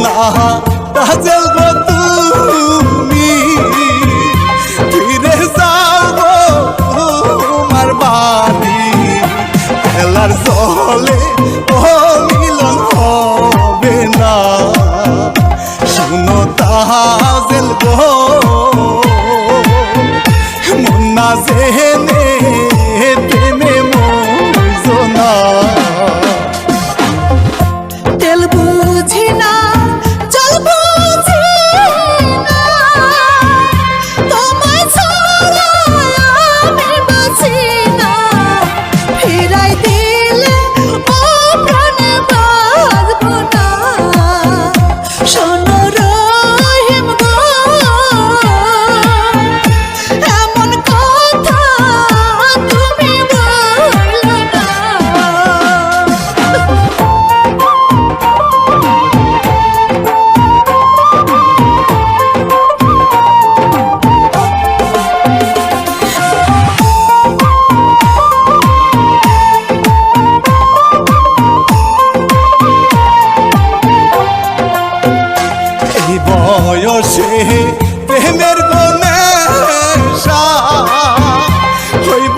না তাজেল গো তুমি ফিরে যাও গো তোমার বাড়ি খেলার জলে ও মিলন হবে না শুনো তাজেল গো মন না জেনে প্রেমে মরছো না তেল বুঝি না জল বুঝি না তোমায় ছাড়া আমি বাঁচি না ফিরাই দিলে ও প্রাণে বাঁচব না শোনো রহিম গো এমন কথা তুমি বলো না এই বয়সে প্রেমের গো নেশা হইব